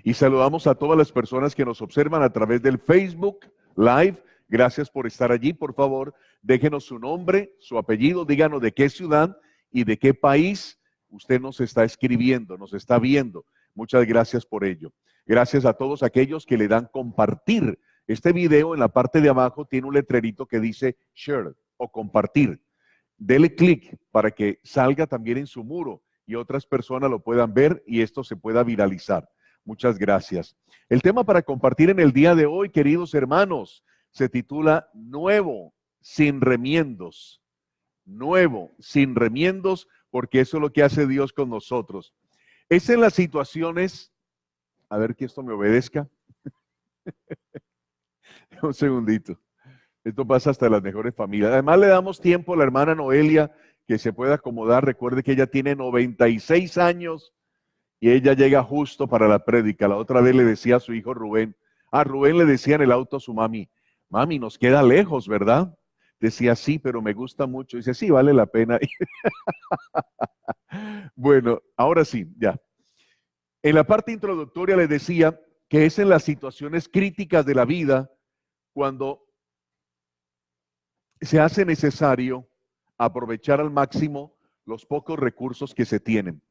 Y saludamos a todas las personas que nos observan a través del Facebook Live. Gracias por estar allí. Por favor, déjenos su nombre, su apellido, díganos de qué ciudad y de qué país usted nos está escribiendo, nos está viendo. Muchas gracias por ello. Gracias a todos aquellos que le dan compartir. Este video en la parte de abajo tiene un letrerito que dice share o compartir. Dele clic para que salga también en su muro y otras personas lo puedan ver y esto se pueda viralizar. Muchas gracias. El tema para compartir en el día de hoy, queridos hermanos, se titula Nuevo, sin remiendos. Nuevo, sin remiendos, porque eso es lo que hace Dios con nosotros. Es en las situaciones, a ver que esto me obedezca. Un segundito. Esto pasa hasta en las mejores familias. Además le damos tiempo a la hermana Noelia que se pueda acomodar. Recuerde que ella tiene 96 años y ella llega justo para la prédica. La otra vez le decía a su hijo Rubén. Rubén le decía en el auto a su mami, mami, nos queda lejos, ¿verdad? Decía, sí, pero me gusta mucho. Dice, sí, vale la pena. Bueno, ahora sí, ya. En la parte introductoria les decía que es en las situaciones críticas de la vida cuando se hace necesario aprovechar al máximo los pocos recursos que se tienen.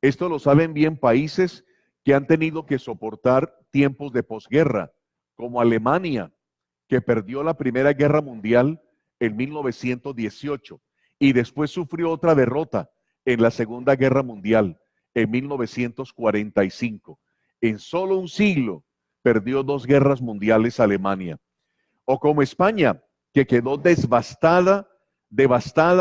Esto lo saben bien países que han tenido que soportar tiempos de posguerra, como Alemania, que perdió la Primera Guerra Mundial en 1918 y después sufrió otra derrota en la Segunda Guerra Mundial en 1945. En solo un siglo perdió 2 guerras mundiales Alemania. O como España, que quedó devastada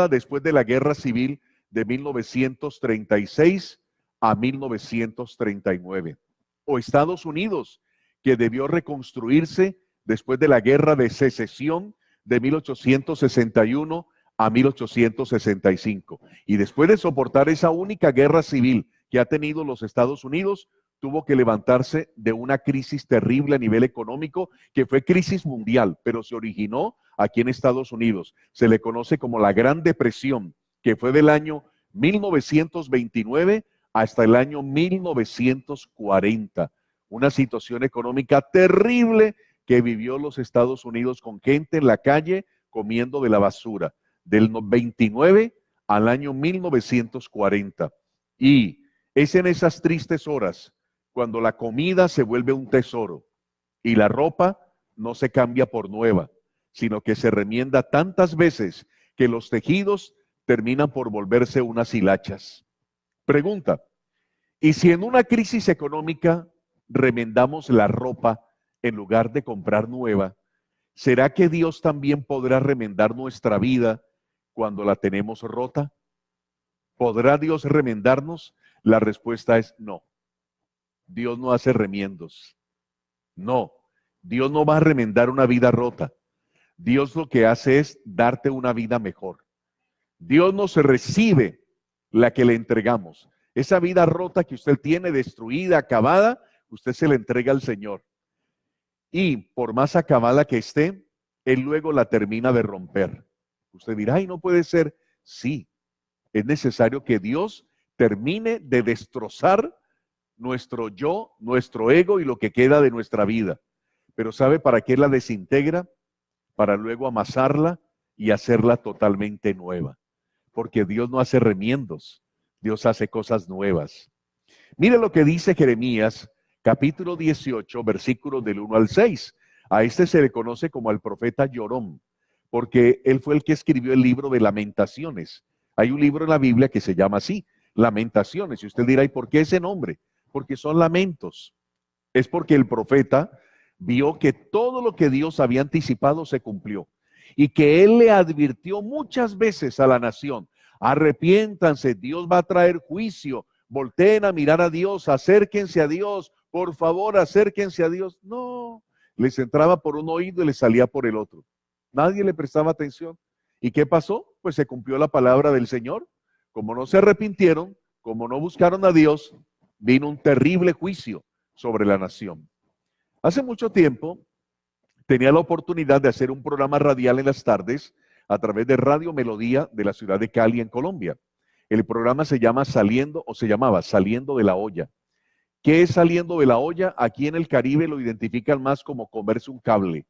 después de la Guerra Civil de 1936 a 1939. O Estados Unidos, que debió reconstruirse después de la Guerra de Secesión de 1861 a 1865. Y después de soportar esa única guerra civil que ha tenido los Estados Unidos, tuvo que levantarse de una crisis terrible a nivel económico, que fue crisis mundial, pero se originó aquí en Estados Unidos. Se le conoce como la Gran Depresión, que fue del año 1929 hasta el año 1940. Una situación económica terrible que vivió los Estados Unidos con gente en la calle comiendo de la basura, del 29 al año 1940. Y es en esas tristes horas cuando la comida se vuelve un tesoro y la ropa no se cambia por nueva, sino que se remienda tantas veces que los tejidos terminan por volverse unas hilachas. Pregunta, ¿y si en una crisis económica remendamos la ropa en lugar de comprar nueva, será que Dios también podrá remendar nuestra vida cuando la tenemos rota? ¿Podrá Dios remendarnos? La respuesta es no. Dios no hace remiendos. No, Dios no va a remendar una vida rota. Dios lo que hace es darte una vida mejor. Dios no se recibe la que le entregamos. Esa vida rota que usted tiene, destruida, acabada, usted se la entrega al Señor. Y por más acabada que esté, Él luego la termina de romper. Usted dirá, ay, no puede ser. Sí, es necesario que Dios termine de destrozar nuestro yo, nuestro ego y lo que queda de nuestra vida. Pero ¿sabe para qué la desintegra? Para luego amasarla y hacerla totalmente nueva. Porque Dios no hace remiendos, Dios hace cosas nuevas. Mire lo que dice Jeremías, capítulo 18, versículos del 1 al 6. A este se le conoce como al profeta Llorón, porque él fue el que escribió el libro de Lamentaciones. Hay un libro en la Biblia que se llama así, Lamentaciones. Y usted dirá, ¿y por qué ese nombre? Porque son lamentos. Es porque el profeta vio que todo lo que Dios había anticipado se cumplió y que él le advirtió muchas veces a la nación, arrepiéntanse, Dios va a traer juicio, volteen a mirar a Dios, acérquense a Dios, por favor, acérquense a Dios. No, les entraba por un oído y les salía por el otro. Nadie le prestaba atención. ¿Y qué pasó? Pues se cumplió la palabra del Señor. Como no se arrepintieron, como no buscaron a Dios, vino un terrible juicio sobre la nación. Hace mucho tiempo tenía la oportunidad de hacer un programa radial en las tardes a través de Radio Melodía de la ciudad de Cali, en Colombia. El programa se llamaba Saliendo de la Olla. ¿Qué es saliendo de la olla? Aquí en el Caribe lo identifican más como comerse un cable,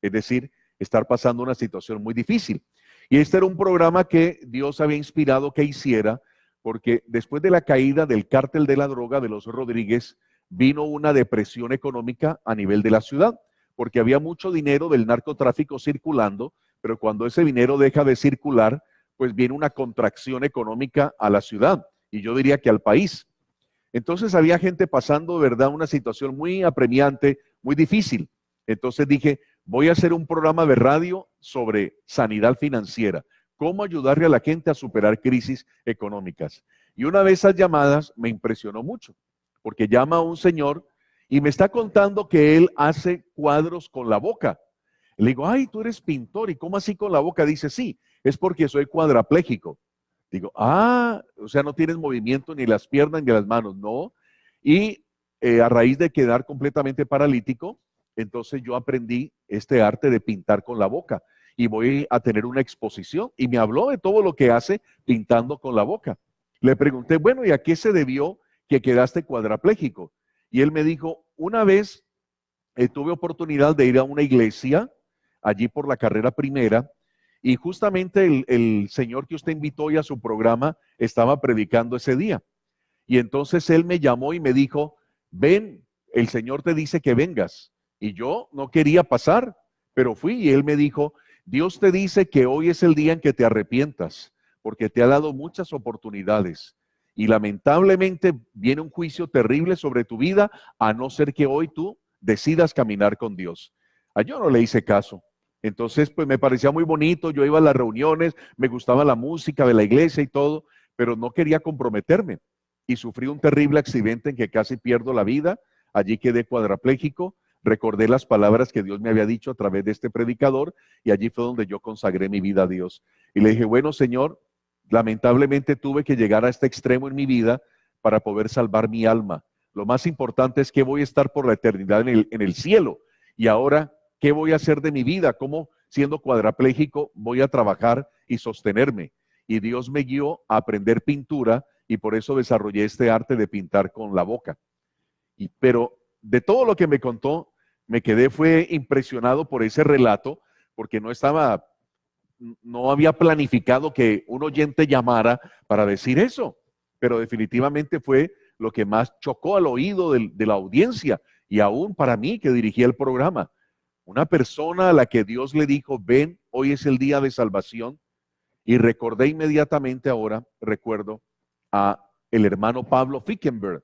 es decir, estar pasando una situación muy difícil. Y este era un programa que Dios había inspirado que hiciera, porque después de la caída del cártel de la droga de los Rodríguez, vino una depresión económica a nivel de la ciudad, porque había mucho dinero del narcotráfico circulando, pero cuando ese dinero deja de circular, pues viene una contracción económica a la ciudad, y yo diría que al país. Entonces había gente pasando, ¿verdad?, una situación muy apremiante, muy difícil. Entonces dije, voy a hacer un programa de radio sobre sanidad financiera, cómo ayudarle a la gente a superar crisis económicas. Y una de esas llamadas me impresionó mucho, porque llama a un señor y me está contando que él hace cuadros con la boca. Le digo, ay, tú eres pintor, ¿y cómo así con la boca? Dice, sí, es porque soy cuadrapléjico. Digo, o sea, no tienes movimiento ni las piernas ni las manos, no. Y a raíz de quedar completamente paralítico, entonces yo aprendí este arte de pintar con la boca y voy a tener una exposición. Y me habló de todo lo que hace pintando con la boca. Le pregunté, bueno, ¿y a qué se debió que quedaste cuadrapléjico? Y él me dijo, una vez tuve oportunidad de ir a una iglesia allí por la carrera primera, y justamente el señor que usted invitó hoy a su programa estaba predicando ese día. Y entonces él me llamó y me dijo, ven, el Señor te dice que vengas. Y yo no quería pasar, pero fui y él me dijo, Dios te dice que hoy es el día en que te arrepientas, porque te ha dado muchas oportunidades. Y lamentablemente viene un juicio terrible sobre tu vida, a no ser que hoy tú decidas caminar con Dios. Yo no le hice caso. Entonces, pues me parecía muy bonito, yo iba a las reuniones, me gustaba la música de la iglesia y todo, pero no quería comprometerme. Y sufrí un terrible accidente en que casi pierdo la vida, allí quedé cuadrapléjico, recordé las palabras que Dios me había dicho a través de este predicador, y allí fue donde yo consagré mi vida a Dios. Y le dije, bueno, Señor, lamentablemente tuve que llegar a este extremo en mi vida para poder salvar mi alma. Lo más importante es que voy a estar por la eternidad en el cielo. Y ahora, ¿qué voy a hacer de mi vida? ¿Cómo, siendo cuadrapléjico, voy a trabajar y sostenerme? Y Dios me guió a aprender pintura y por eso desarrollé este arte de pintar con la boca. Pero de todo lo que me contó, me quedé, fue impresionado por ese relato, porque no había planificado que un oyente llamara para decir eso, pero definitivamente fue lo que más chocó al oído de la audiencia y aún para mí que dirigía el programa. Una persona a la que Dios le dijo, ven, hoy es el día de salvación. Y recordé inmediatamente ahora, recuerdo a el hermano Pablo Fickenberg,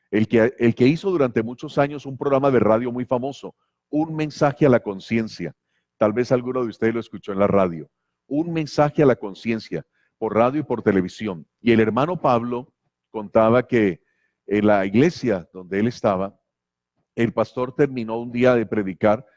el que hizo durante muchos años un programa de radio muy famoso, Un mensaje a la conciencia. Tal vez alguno de ustedes lo escuchó en la radio. Un mensaje a la conciencia, por radio y por televisión. Y el hermano Pablo contaba que en la iglesia donde él estaba, el pastor terminó un día de predicar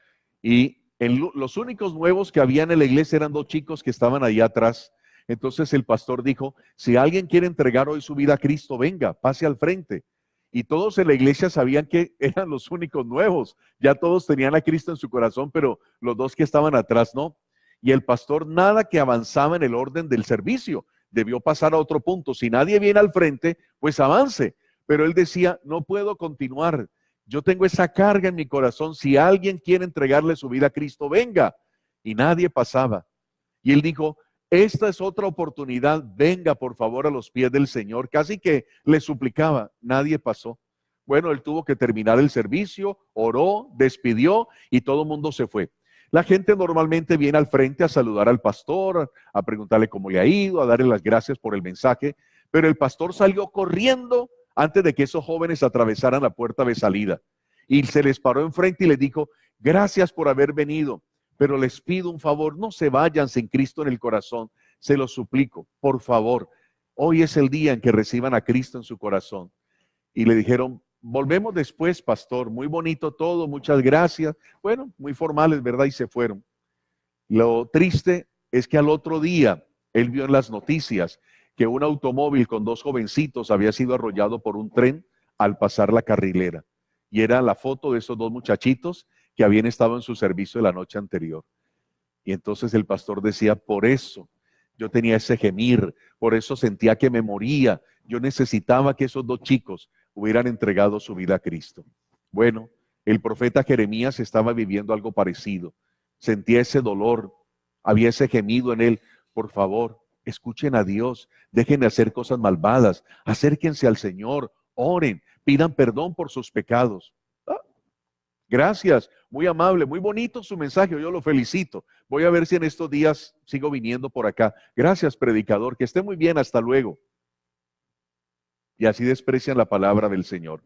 y los únicos nuevos que habían en la iglesia eran dos chicos que estaban ahí atrás. Entonces el pastor dijo, si alguien quiere entregar hoy su vida a Cristo, venga, pase al frente. Y todos en la iglesia sabían que eran los únicos nuevos. Ya todos tenían a Cristo en su corazón, pero los dos que estaban atrás no. Y el pastor, nada que avanzaba en el orden del servicio, debió pasar a otro punto. Si nadie viene al frente, pues avance. Pero él decía, no puedo continuar. Yo tengo esa carga en mi corazón. Si alguien quiere entregarle su vida a Cristo, venga. Y nadie pasaba. Y él dijo, esta es otra oportunidad. Venga, por favor, a los pies del Señor. Casi que le suplicaba. Nadie pasó. Bueno, él tuvo que terminar el servicio, oró, despidió y todo el mundo se fue. La gente normalmente viene al frente a saludar al pastor, a preguntarle cómo le ha ido, a darle las gracias por el mensaje. Pero el pastor salió corriendo antes de que esos jóvenes atravesaran la puerta de salida. Y se les paró enfrente y les dijo, gracias por haber venido, pero les pido un favor, no se vayan sin Cristo en el corazón, se los suplico, por favor. Hoy es el día en que reciban a Cristo en su corazón. Y le dijeron, volvemos después, pastor, muy bonito todo, muchas gracias. Bueno, muy formales, ¿verdad? Y se fueron. Lo triste es que al otro día, él vio en las noticias que un automóvil con dos jovencitos había sido arrollado por un tren al pasar la carrilera. Y era la foto de esos dos muchachitos que habían estado en su servicio la noche anterior. Y entonces el pastor decía, por eso yo tenía ese gemir, por eso sentía que me moría. Yo necesitaba que esos dos chicos hubieran entregado su vida a Cristo. Bueno, el profeta Jeremías estaba viviendo algo parecido. Sentía ese dolor, había ese gemido en él. Por favor, escuchen a Dios, dejen de hacer cosas malvadas, acérquense al Señor, oren, pidan perdón por sus pecados. Gracias, muy amable, muy bonito su mensaje, yo lo felicito. Voy a ver si en estos días sigo viniendo por acá. Gracias, predicador, que esté muy bien, hasta luego. Y así desprecian la palabra del Señor.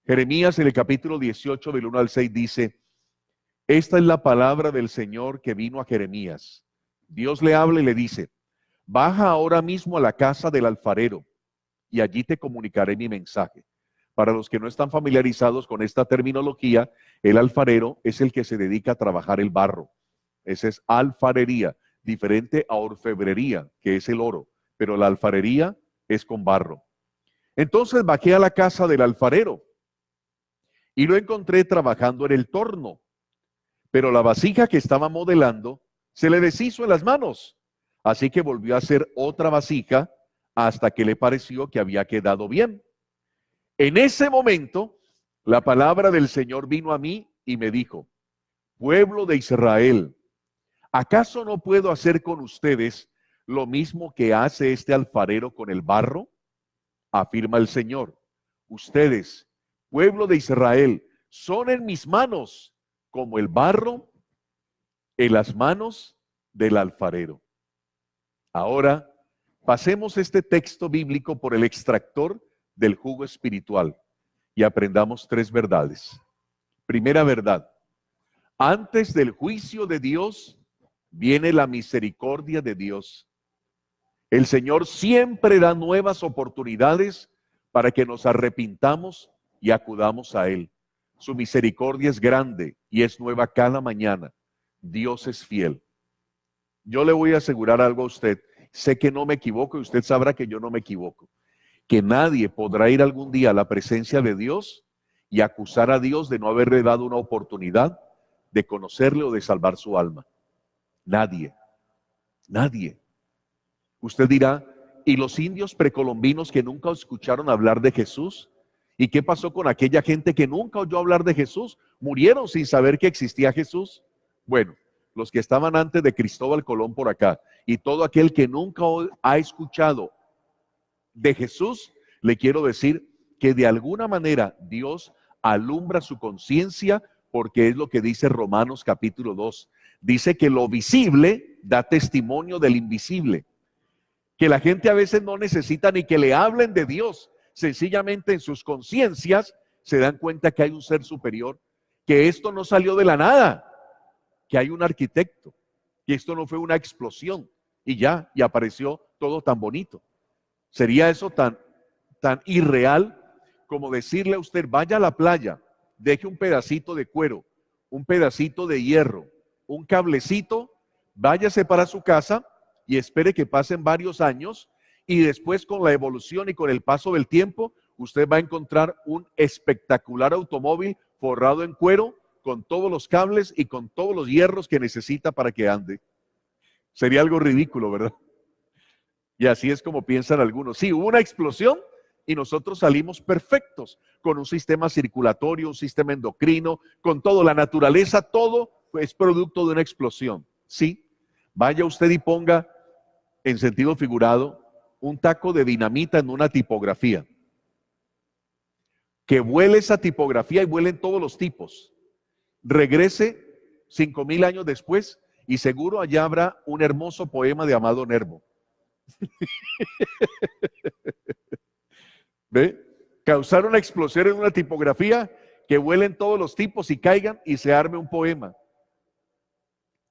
Jeremías en el capítulo 18 del 1 al 6 dice: esta es la palabra del Señor que vino a Jeremías. Dios le habla y le dice: baja ahora mismo a la casa del alfarero y allí te comunicaré mi mensaje. Para los que no están familiarizados con esta terminología, el alfarero es el que se dedica a trabajar el barro. Esa es alfarería, diferente a orfebrería, que es el oro, pero la alfarería es con barro. Entonces bajé a la casa del alfarero y lo encontré trabajando en el torno, pero la vasija que estaba modelando se le deshizo en las manos, así que volvió a hacer otra vasija hasta que le pareció que había quedado bien. En ese momento, la palabra del Señor vino a mí y me dijo: pueblo de Israel, ¿acaso no puedo hacer con ustedes lo mismo que hace este alfarero con el barro? Afirma el Señor. Ustedes, pueblo de Israel, son en mis manos como el barro en las manos del alfarero. Ahora, pasemos este texto bíblico por el extractor del jugo espiritual y aprendamos tres verdades. Primera verdad: antes del juicio de Dios viene la misericordia de Dios. El Señor siempre da nuevas oportunidades para que nos arrepintamos y acudamos a Él. Su misericordia es grande y es nueva cada mañana. Dios es fiel. Yo le voy a asegurar algo a usted. Sé que no me equivoco y usted sabrá que yo no me equivoco. Que nadie podrá ir algún día a la presencia de Dios y acusar a Dios de no haberle dado una oportunidad de conocerle o de salvar su alma. Nadie. Nadie. Usted dirá: ¿y los indios precolombinos que nunca escucharon hablar de Jesús? ¿Y qué pasó con aquella gente que nunca oyó hablar de Jesús? ¿Murieron sin saber que existía Jesús? Bueno, los que estaban antes de Cristóbal Colón por acá y todo aquel que nunca ha escuchado de Jesús, le quiero decir que de alguna manera Dios alumbra su conciencia, porque es lo que dice Romanos capítulo 2. Dice que lo visible da testimonio del invisible. Que la gente a veces no necesita ni que le hablen de Dios, sencillamente en sus conciencias se dan cuenta que hay un ser superior, que esto no salió de la nada, que hay un arquitecto, que esto no fue una explosión y apareció todo tan bonito. ¿Sería eso tan irreal como decirle a usted: vaya a la playa, deje un pedacito de cuero, un pedacito de hierro, un cablecito, váyase para su casa y espere que pasen varios años, y después, con la evolución y con el paso del tiempo, usted va a encontrar un espectacular automóvil forrado en cuero, con todos los cables y con todos los hierros que necesita para que ande? Sería algo ridículo, ¿verdad? Y así es como piensan algunos. Sí, hubo una explosión y nosotros salimos perfectos, con un sistema circulatorio, un sistema endocrino, con todo. La naturaleza, todo es producto de una explosión. Sí, vaya usted y ponga, en sentido figurado, un taco de dinamita en una tipografía. Que vuele esa tipografía y vuelen todos los tipos. Regrese 5,000 años después y seguro allá habrá un hermoso poema de Amado Nervo. ¿Ve? Causar una explosión en una tipografía, que vuelen todos los tipos y caigan y se arme un poema.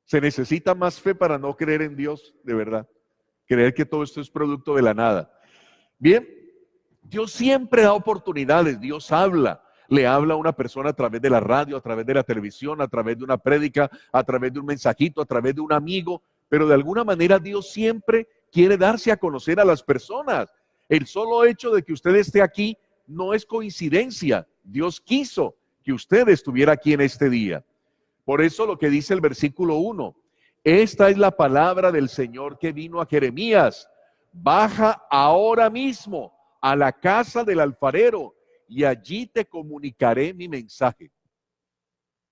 Se necesita más fe para no creer en Dios, de verdad. Creer que todo esto es producto de la nada. Bien, Dios siempre da oportunidades. Dios habla. Le habla a una persona a través de la radio, a través de la televisión, a través de una prédica, a través de un mensajito, a través de un amigo. Pero de alguna manera Dios siempre quiere darse a conocer a las personas. El solo hecho de que usted esté aquí no es coincidencia. Dios quiso que usted estuviera aquí en este día. Por eso lo que dice el versículo 1, esta es la palabra del Señor que vino a Jeremías: baja ahora mismo a la casa del alfarero y allí te comunicaré mi mensaje.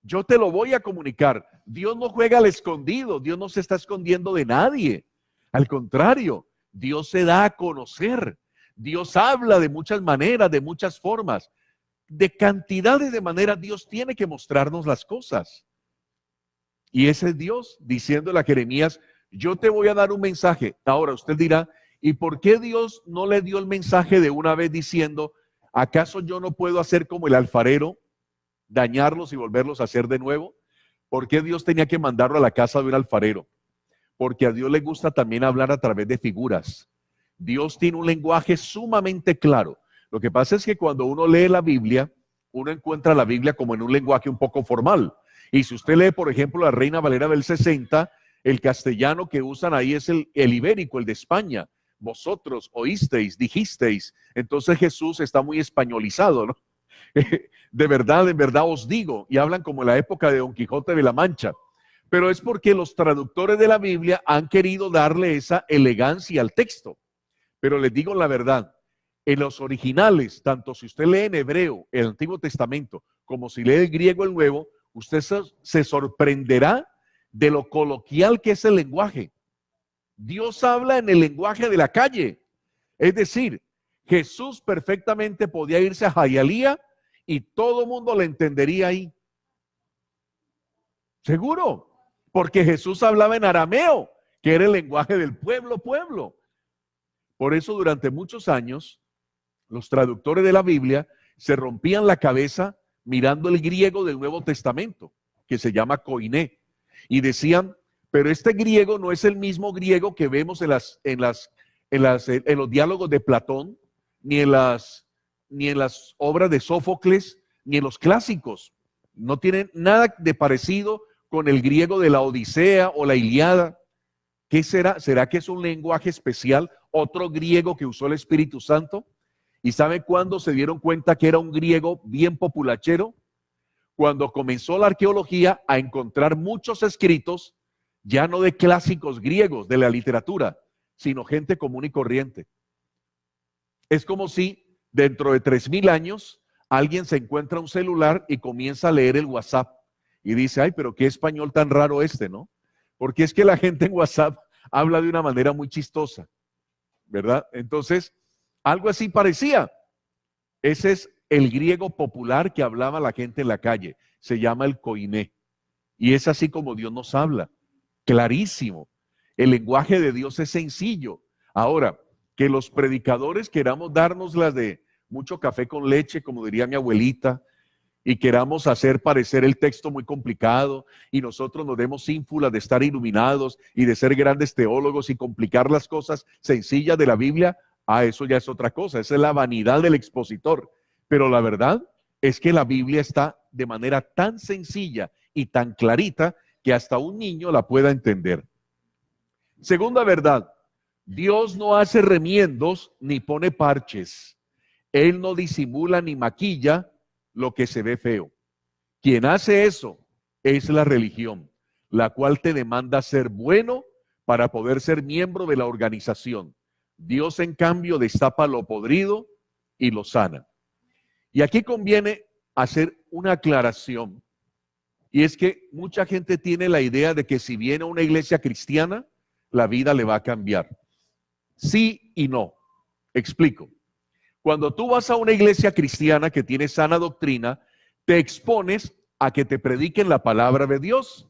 Yo te lo voy a comunicar. Dios no juega al escondido, Dios no se está escondiendo de nadie. Al contrario, Dios se da a conocer. Dios habla de muchas maneras, de muchas formas, de cantidades de maneras. Dios tiene que mostrarnos las cosas. Y ese es Dios diciéndole a Jeremías, yo te voy a dar un mensaje. Ahora usted dirá, ¿y por qué Dios no le dio el mensaje de una vez diciendo, ¿acaso yo no puedo hacer como el alfarero, dañarlos y volverlos a hacer de nuevo? ¿Por qué Dios tenía que mandarlo a la casa de un alfarero? Porque a Dios le gusta también hablar a través de figuras. Dios tiene un lenguaje sumamente claro. Lo que pasa es que cuando uno lee la Biblia, uno encuentra la Biblia como en un lenguaje un poco formal. Y si usted lee, por ejemplo, la Reina Valera del 60, el castellano que usan ahí es el ibérico, el de España. Vosotros oísteis, dijisteis. Entonces Jesús está muy españolizado, ¿no? De verdad os digo. Y hablan como en la época de Don Quijote de la Mancha. Pero es porque los traductores de la Biblia han querido darle esa elegancia al texto. Pero les digo la verdad, en los originales, tanto si usted lee en hebreo el Antiguo Testamento, como si lee el griego el Nuevo, usted se sorprenderá de lo coloquial que es el lenguaje. Dios habla en el lenguaje de la calle. Es decir, Jesús perfectamente podía irse a Hialeah y todo el mundo le entendería ahí. Seguro, porque Jesús hablaba en arameo, que era el lenguaje del pueblo. Por eso durante muchos años, los traductores de la Biblia se rompían la cabeza mirando el griego del Nuevo Testamento, que se llama koiné, y decían, pero este griego no es el mismo griego que vemos en los diálogos de Platón, ni en las obras de Sófocles, ni en los clásicos. No tienen nada de parecido con el griego de la Odisea o la Ilíada. ¿Qué será? ¿Será que es un lenguaje especial? ¿Otro griego que usó el Espíritu Santo? ¿Y sabe cuándo se dieron cuenta que era un griego bien populachero? Cuando comenzó la arqueología a encontrar muchos escritos, ya no de clásicos griegos de la literatura, sino gente común y corriente. Es como si dentro de 3000 años alguien se encuentra un celular y comienza a leer el WhatsApp y dice, ay, pero qué español tan raro este, ¿no? Porque es que la gente en WhatsApp habla de una manera muy chistosa, ¿verdad? Entonces, algo así parecía. Ese es el griego popular que hablaba la gente en la calle. Se llama el koiné. Y es así como Dios nos habla. Clarísimo. El lenguaje de Dios es sencillo. Ahora, que los predicadores queramos darnos las de mucho café con leche, como diría mi abuelita, y queramos hacer parecer el texto muy complicado, y nosotros nos demos ínfulas de estar iluminados y de ser grandes teólogos y complicar las cosas sencillas de la Biblia, eso ya es otra cosa. Esa es la vanidad del expositor. Pero la verdad es que la Biblia está de manera tan sencilla y tan clarita que hasta un niño la pueda entender. Segunda verdad, Dios no hace remiendos ni pone parches. Él no disimula ni maquilla lo que se ve feo. Quien hace eso es la religión, la cual te demanda ser bueno para poder ser miembro de la organización. Dios, en cambio, destapa lo podrido y lo sana. Y aquí conviene hacer una aclaración, y es que mucha gente tiene la idea de que si viene a una iglesia cristiana, la vida le va a cambiar. Sí y no. Explico. Cuando tú vas a una iglesia cristiana que tiene sana doctrina, te expones a que te prediquen la palabra de Dios.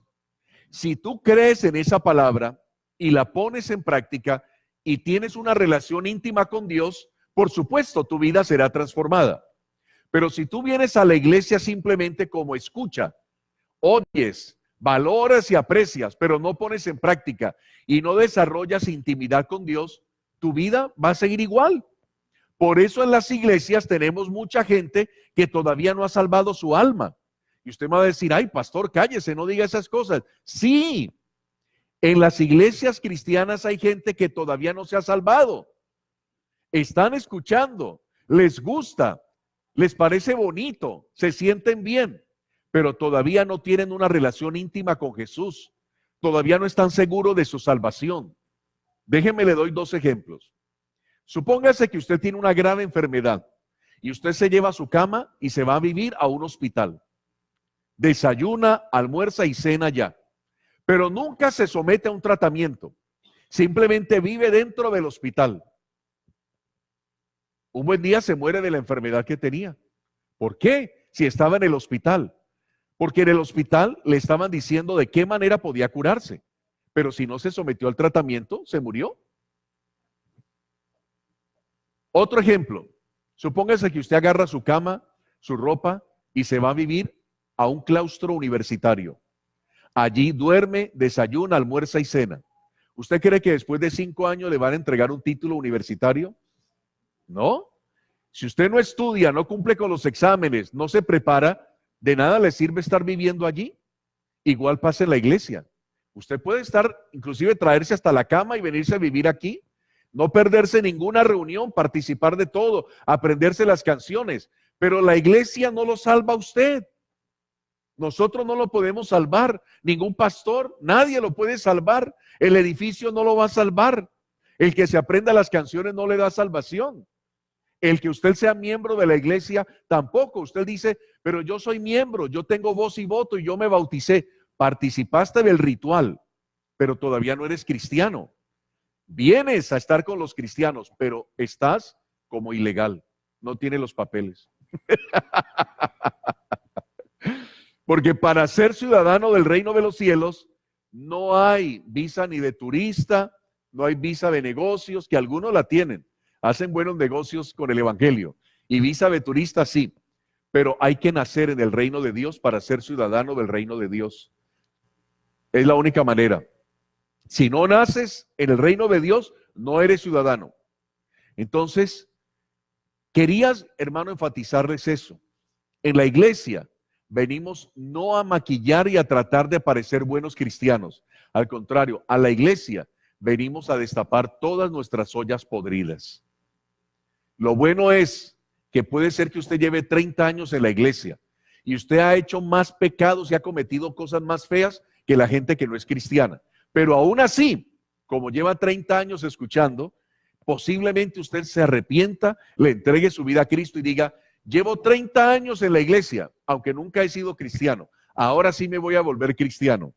Si tú crees en esa palabra y la pones en práctica y tienes una relación íntima con Dios, por supuesto tu vida será transformada. Pero si tú vienes a la iglesia simplemente como escucha, oyes, valoras y aprecias, pero no pones en práctica y no desarrollas intimidad con Dios, tu vida va a seguir igual. Por eso en las iglesias tenemos mucha gente que todavía no ha salvado su alma. Y usted me va a decir, ay, pastor, cállese, no diga esas cosas. Sí, en las iglesias cristianas hay gente que todavía no se ha salvado. Están escuchando, les gusta, les parece bonito, se sienten bien, pero todavía no tienen una relación íntima con Jesús. Todavía no están seguros de su salvación. Déjeme, le doy 2 ejemplos. Supóngase que usted tiene una grave enfermedad y usted se lleva su cama y se va a vivir a un hospital. Desayuna, almuerza y cena ya, pero nunca se somete a un tratamiento. Simplemente vive dentro del hospital. Un buen día se muere de la enfermedad que tenía. ¿Por qué? Si estaba en el hospital. Porque en el hospital le estaban diciendo de qué manera podía curarse. Pero si no se sometió al tratamiento, se murió. Otro ejemplo. Supóngase que usted agarra su cama, su ropa y se va a vivir a un claustro universitario. Allí duerme, desayuna, almuerza y cena. ¿Usted cree que después de 5 años le van a entregar un título universitario? No. Si usted no estudia, no cumple con los exámenes, no se prepara, de nada le sirve estar viviendo allí. Igual pasa en la iglesia. Usted puede estar, inclusive traerse hasta la cama y venirse a vivir aquí, no perderse ninguna reunión, participar de todo, aprenderse las canciones, pero la iglesia no lo salva a usted. Nosotros no lo podemos salvar, ningún pastor, nadie lo puede salvar, el edificio no lo va a salvar, el que se aprenda las canciones no le da salvación, el que usted sea miembro de la iglesia tampoco. Usted dice, pero yo soy miembro, yo tengo voz y voto y yo me bauticé, participaste del ritual, pero todavía no eres cristiano. Vienes a estar con los cristianos, pero estás como ilegal, no tienes los papeles. Porque para ser ciudadano del reino de los cielos no hay visa ni de turista, no hay visa de negocios, que algunos la tienen, hacen buenos negocios con el evangelio, y visa de turista sí, pero hay que nacer en el reino de Dios para ser ciudadano del reino de Dios. Es la única manera. Si no naces en el reino de Dios, no eres ciudadano. Entonces, querías, hermano, enfatizarles eso. En la iglesia venimos no a maquillar y a tratar de parecer buenos cristianos. Al contrario, a la iglesia venimos a destapar todas nuestras ollas podridas. Lo bueno es que puede ser que usted lleve 30 años en la iglesia y usted ha hecho más pecados y ha cometido cosas más feas que la gente que no es cristiana. Pero aún así, como lleva 30 años escuchando, posiblemente usted se arrepienta, le entregue su vida a Cristo y diga, llevo 30 años en la iglesia, aunque nunca he sido cristiano, ahora sí me voy a volver cristiano.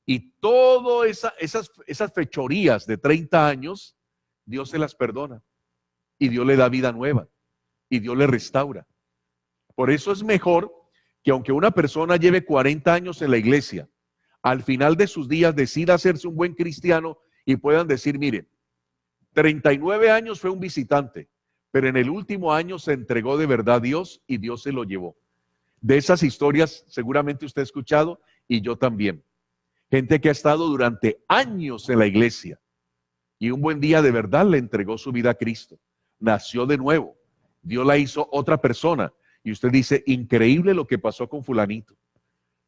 Y todas esas fechorías de 30 años, Dios se las perdona. Y Dios le da vida nueva. Y Dios le restaura. Por eso es mejor que aunque una persona lleve 40 años en la iglesia, al final de sus días decida hacerse un buen cristiano y puedan decir, mire, 39 años fue un visitante, pero en el último año se entregó de verdad a Dios y Dios se lo llevó. De esas historias seguramente usted ha escuchado y yo también. Gente que ha estado durante años en la iglesia y un buen día de verdad le entregó su vida a Cristo. Nació de nuevo. Dios la hizo otra persona. Y usted dice, increíble lo que pasó con fulanito.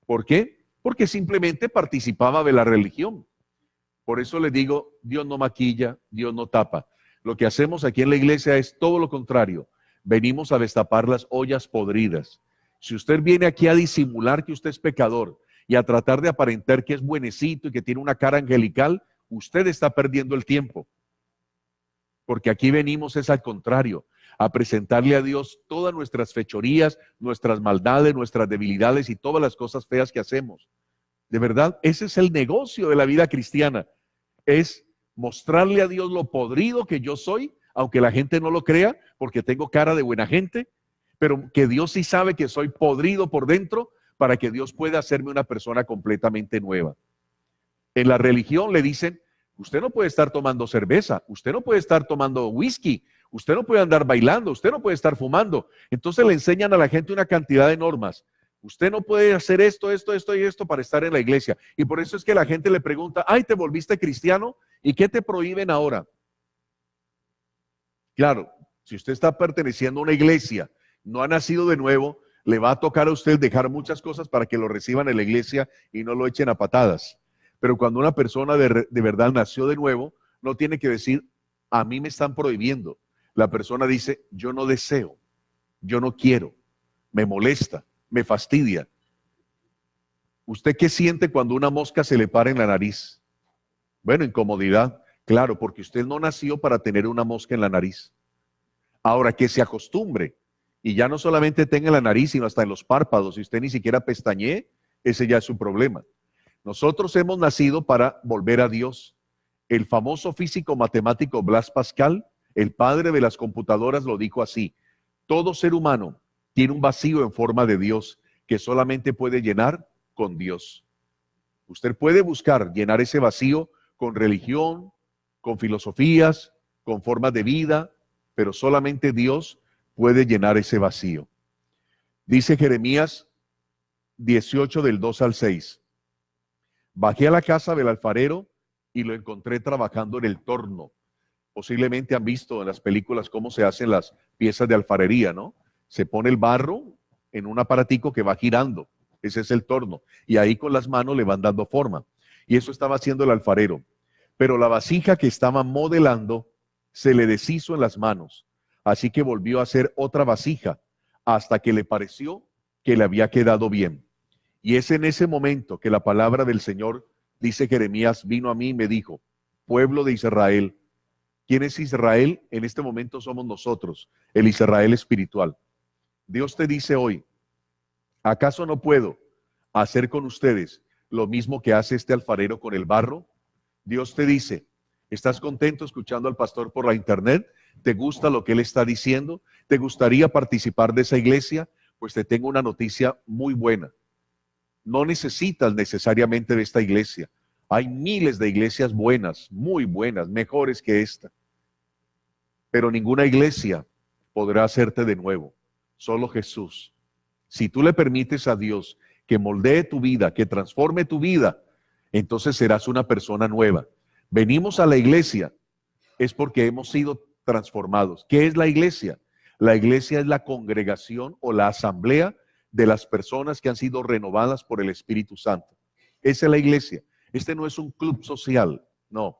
¿Por qué? Porque simplemente participaba de la religión. Por eso le digo, Dios no maquilla, Dios no tapa. Lo que hacemos aquí en la iglesia es todo lo contrario. Venimos a destapar las ollas podridas. Si usted viene aquí a disimular que usted es pecador y a tratar de aparentar que es buenecito y que tiene una cara angelical, usted está perdiendo el tiempo. Porque aquí venimos es al contrario, a presentarle a Dios todas nuestras fechorías, nuestras maldades, nuestras debilidades y todas las cosas feas que hacemos. De verdad, ese es el negocio de la vida cristiana, es mostrarle a Dios lo podrido que yo soy, aunque la gente no lo crea, porque tengo cara de buena gente, pero que Dios sí sabe que soy podrido por dentro, para que Dios pueda hacerme una persona completamente nueva. En la religión le dicen, usted no puede estar tomando cerveza, usted no puede estar tomando whisky, usted no puede andar bailando, usted no puede estar fumando. Entonces le enseñan a la gente una cantidad de normas. Usted no puede hacer esto y esto para estar en la iglesia. Y por eso es que la gente le pregunta, ay, ¿te volviste cristiano? ¿Y qué te prohíben ahora? Claro, si usted está perteneciendo a una iglesia, no ha nacido de nuevo, le va a tocar a usted dejar muchas cosas para que lo reciban en la iglesia y no lo echen a patadas. Pero cuando una persona de verdad nació de nuevo, no tiene que decir, a mí me están prohibiendo. La persona dice, yo no deseo, yo no quiero, me molesta, me fastidia. ¿Usted qué siente cuando una mosca se le para en la nariz? Bueno, incomodidad, claro, porque usted no nació para tener una mosca en la nariz. Ahora, que se acostumbre Y ya no solamente tenga en la nariz, sino hasta en los párpados. Si usted ni siquiera pestañee, ese ya es su problema. Nosotros hemos nacido para volver a Dios. El famoso físico matemático Blaise Pascal, el padre de las computadoras, lo dijo así: todo ser humano tiene un vacío en forma de Dios que solamente puede llenar con Dios. Usted puede buscar llenar ese vacío con religión, con filosofías, con formas de vida, pero solamente Dios puede llenar ese vacío. Dice Jeremías 18 del 2 al 6. Bajé a la casa del alfarero y lo encontré trabajando en el torno. Posiblemente han visto en las películas cómo se hacen las piezas de alfarería, ¿no? Se pone el barro en un aparatico que va girando. Ese es el torno. Y ahí con las manos le van dando forma. Y eso estaba haciendo el alfarero. Pero la vasija que estaba modelando se le deshizo en las manos. Así que volvió a hacer otra vasija hasta que le pareció que le había quedado bien. Y es en ese momento que la palabra del Señor, dice Jeremías, vino a mí y me dijo: pueblo de Israel. ¿Quién es Israel? En este momento somos nosotros, el Israel espiritual. Dios te dice hoy: ¿acaso no puedo hacer con ustedes lo mismo que hace este alfarero con el barro? Dios te dice: ¿estás contento escuchando al pastor por la internet? ¿Te gusta lo que él está diciendo? ¿Te gustaría participar de esa iglesia? Pues te tengo una noticia muy buena. No necesitas necesariamente de esta iglesia. Hay miles de iglesias buenas, muy buenas, mejores que esta. Pero ninguna iglesia podrá hacerte de nuevo. Solo Jesús. Si tú le permites a Dios que moldee tu vida, que transforme tu vida, entonces serás una persona nueva. Venimos a la iglesia es porque hemos sido transformados. ¿Qué es la iglesia? La iglesia es la congregación o la asamblea de las personas que han sido renovadas por el Espíritu Santo. Esa es la iglesia. Este no es un club social, no.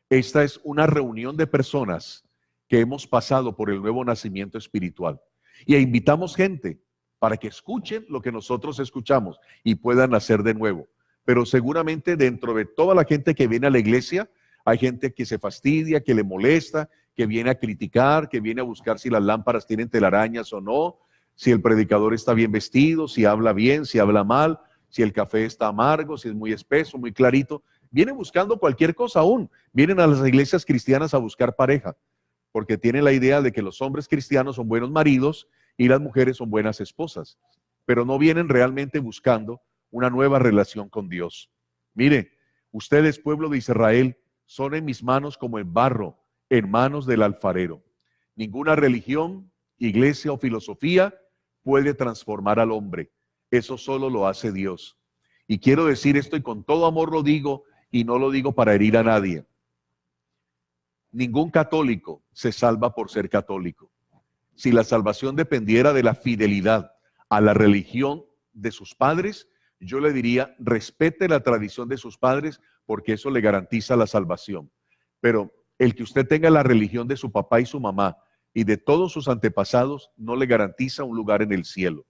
Esta es una reunión de personas que hemos pasado por el nuevo nacimiento espiritual. Y invitamos gente para que escuchen lo que nosotros escuchamos y puedan nacer de nuevo. Pero seguramente dentro de toda la gente que viene a la iglesia, hay gente que se fastidia, que le molesta, que viene a criticar, que viene a buscar si las lámparas tienen telarañas o no, si el predicador está bien vestido, si habla bien, si habla mal, si el café está amargo, si es muy espeso, muy clarito. Vienen buscando cualquier cosa aún. Vienen a las iglesias cristianas a buscar pareja, porque tienen la idea de que los hombres cristianos son buenos maridos y las mujeres son buenas esposas, pero no vienen realmente buscando una nueva relación con Dios. Mire, ustedes, pueblo de Israel, son en mis manos como el barro en manos del alfarero. Ninguna religión, iglesia o filosofía puede transformar al hombre. Eso solo lo hace Dios. Y quiero decir esto, y con todo amor lo digo, y no lo digo para herir a nadie. Ningún católico se salva por ser católico. Si la salvación dependiera de la fidelidad a la religión de sus padres, yo le diría: respete la tradición de sus padres, porque eso le garantiza la salvación. Pero el que usted tenga la religión de su papá y su mamá y de todos sus antepasados no le garantiza un lugar en el cielo.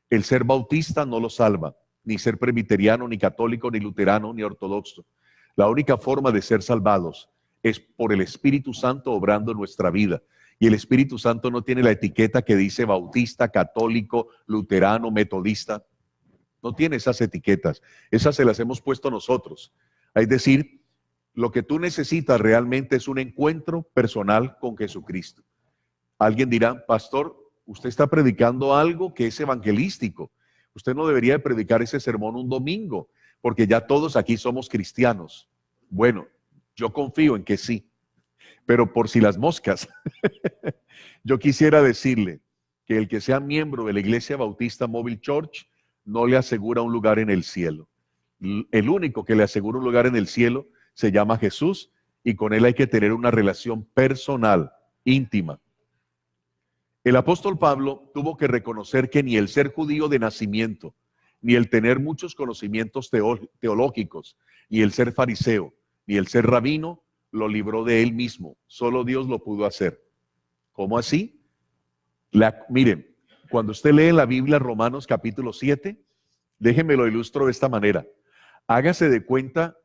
El ser bautista no lo salva, ni ser presbiteriano, ni católico, ni luterano, ni ortodoxo. La única forma de ser salvados es por el Espíritu Santo obrando en nuestra vida. Y el Espíritu Santo no tiene la etiqueta que dice bautista, católico, luterano, metodista. No tiene esas etiquetas. Esas se las hemos puesto nosotros. Es decir, lo que tú necesitas realmente es un encuentro personal con Jesucristo. Alguien dirá: pastor, usted está predicando algo que es evangelístico. Usted no debería de predicar ese sermón un domingo, porque ya todos aquí somos cristianos. Bueno, yo confío en que sí, pero por si las moscas, yo quisiera decirle que el que sea miembro de la Iglesia Bautista Mobile Church no le asegura un lugar en el cielo. El único que le asegura un lugar en el cielo se llama Jesús, y con él hay que tener una relación personal, íntima. El apóstol Pablo tuvo que reconocer que ni el ser judío de nacimiento, ni el tener muchos conocimientos teológicos, ni el ser fariseo, ni el ser rabino, lo libró de él mismo. Solo Dios lo pudo hacer. ¿Cómo así? Miren, cuando usted lee en la Biblia Romanos capítulo 7, déjenme lo ilustro de esta manera. Hágase de cuenta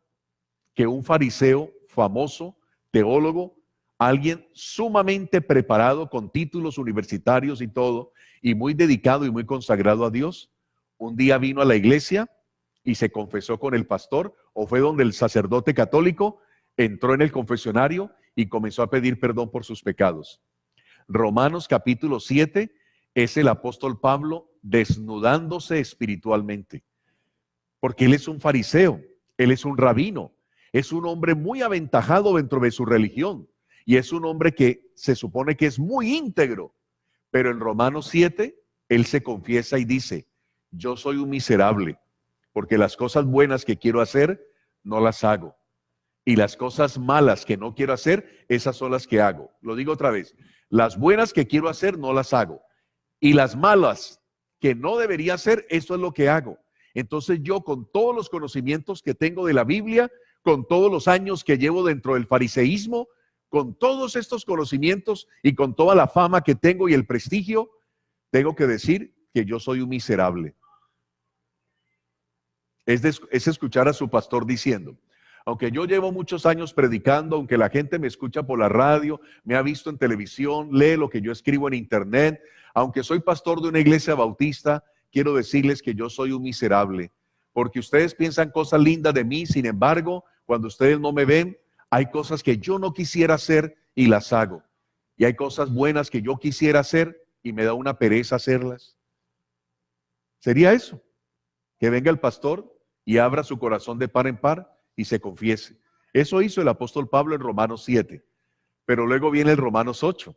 que un fariseo famoso, teólogo, alguien sumamente preparado con títulos universitarios y todo, y muy dedicado y muy consagrado a Dios, un día vino a la iglesia y se confesó con el pastor, o fue donde el sacerdote católico entró en el confesionario y comenzó a pedir perdón por sus pecados. Romanos capítulo 7 es el apóstol Pablo desnudándose espiritualmente, porque él es un fariseo, él es un rabino, es un hombre muy aventajado dentro de su religión y es un hombre que se supone que es muy íntegro, pero en Romanos 7 él se confiesa y dice: yo soy un miserable, porque las cosas buenas que quiero hacer no las hago, y las cosas malas que no quiero hacer, esas son las que hago. Lo digo otra vez: las buenas que quiero hacer no las hago, y las malas que no debería hacer, eso es lo que hago. Entonces yo, con todos los conocimientos que tengo de la Biblia, con todos los años que llevo dentro del fariseísmo, con todos estos conocimientos y con toda la fama que tengo y el prestigio, tengo que decir que yo soy un miserable. Es escuchar a su pastor diciendo: aunque yo llevo muchos años predicando, aunque la gente me escucha por la radio, me ha visto en televisión, lee lo que yo escribo en internet, aunque soy pastor de una iglesia bautista, quiero decirles que yo soy un miserable, porque ustedes piensan cosas lindas de mí, sin embargo, cuando ustedes no me ven, hay cosas que yo no quisiera hacer y las hago. Y hay cosas buenas que yo quisiera hacer y me da una pereza hacerlas. ¿Sería eso? Que venga el pastor y abra su corazón de par en par y se confiese. Eso hizo el apóstol Pablo en Romanos 7, pero luego viene el Romanos 8.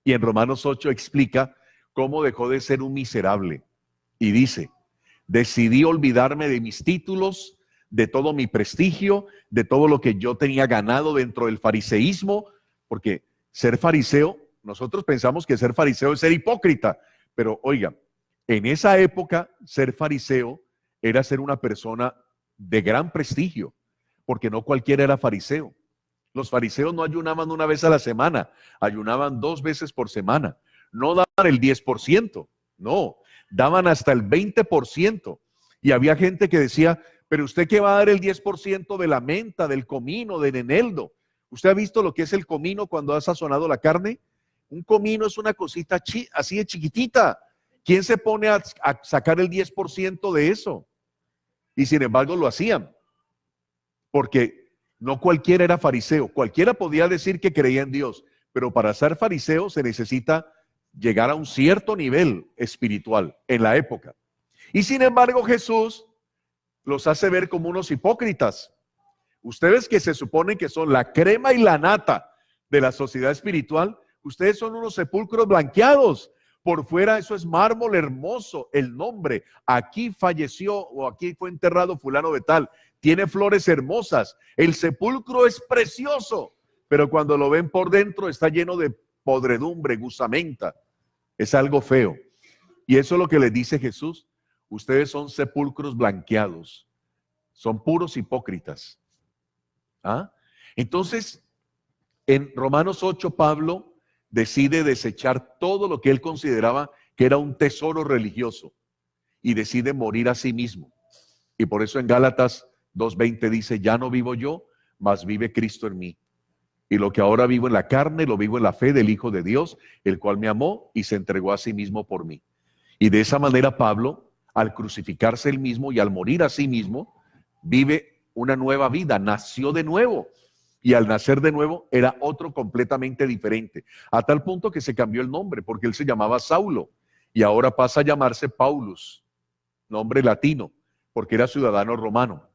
Y en Romanos 8 explica cómo dejó de ser un miserable. Y dice: decidí olvidarme de mis títulos, de todo mi prestigio, de todo lo que yo tenía ganado dentro del fariseísmo, porque ser fariseo, nosotros pensamos que ser fariseo es ser hipócrita, pero oiga, en esa época ser fariseo era ser una persona de gran prestigio, porque no cualquiera era fariseo. Los fariseos no ayunaban una vez a la semana, ayunaban 2 veces por semana. No daban el 10%, no, daban hasta el 20%. Y había gente que decía: pero usted, ¿qué va a dar el 10% de la menta, del comino, del eneldo? ¿Usted ha visto lo que es el comino cuando ha sazonado la carne? Un comino es una cosita así de chiquitita. ¿Quién se pone a sacar el 10% de eso? Y sin embargo lo hacían, porque no cualquiera era fariseo. Cualquiera podía decir que creía en Dios, pero para ser fariseo se necesita llegar a un cierto nivel espiritual en la época. Y sin embargo Jesús los hace ver como unos hipócritas. Ustedes, que se suponen que son la crema y la nata de la sociedad espiritual, ustedes son unos sepulcros blanqueados. Por fuera eso es mármol hermoso, el nombre: aquí falleció o aquí fue enterrado fulano de tal, tiene flores hermosas, el sepulcro es precioso, pero cuando lo ven por dentro está lleno de podredumbre, gusamenta, es algo feo. Y eso es lo que les dice Jesús: ustedes son sepulcros blanqueados, son puros hipócritas. ¿Ah? Entonces, en Romanos 8, Pablo decide desechar todo lo que él consideraba que era un tesoro religioso y decide morir a sí mismo. Y por eso en Gálatas 2:20 dice: ya no vivo yo, mas vive Cristo en mí. Y lo que ahora vivo en la carne, lo vivo en la fe del Hijo de Dios, el cual me amó y se entregó a sí mismo por mí. Y de esa manera Pablo, al crucificarse él mismo y al morir a sí mismo, vive una nueva vida, nació de nuevo. Y al nacer de nuevo era otro completamente diferente, a tal punto que se cambió el nombre, porque él se llamaba Saulo y ahora pasa a llamarse Paulus, nombre latino, porque era ciudadano romano.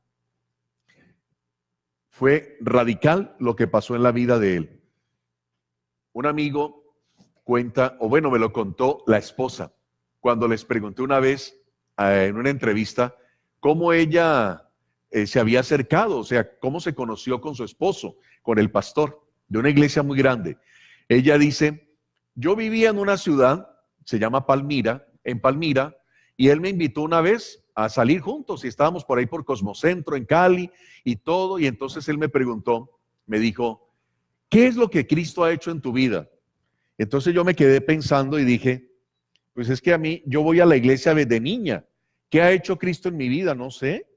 Fue radical lo que pasó en la vida de él. Un amigo cuenta, o bueno, me lo contó la esposa, cuando les pregunté una vez en una entrevista cómo ella se había acercado, o sea, cómo se conoció con su esposo, con el pastor de una iglesia muy grande. Ella dice: yo vivía en una ciudad, se llama Palmira, en Palmira, y él me invitó una vez a salir juntos y estábamos por ahí por Cosmocentro, en Cali y todo, y entonces él me preguntó, me dijo: ¿qué es lo que Cristo ha hecho en tu vida? Entonces yo me quedé pensando y dije: pues es que yo voy a la iglesia desde niña. ¿Qué ha hecho Cristo en mi vida? No sé.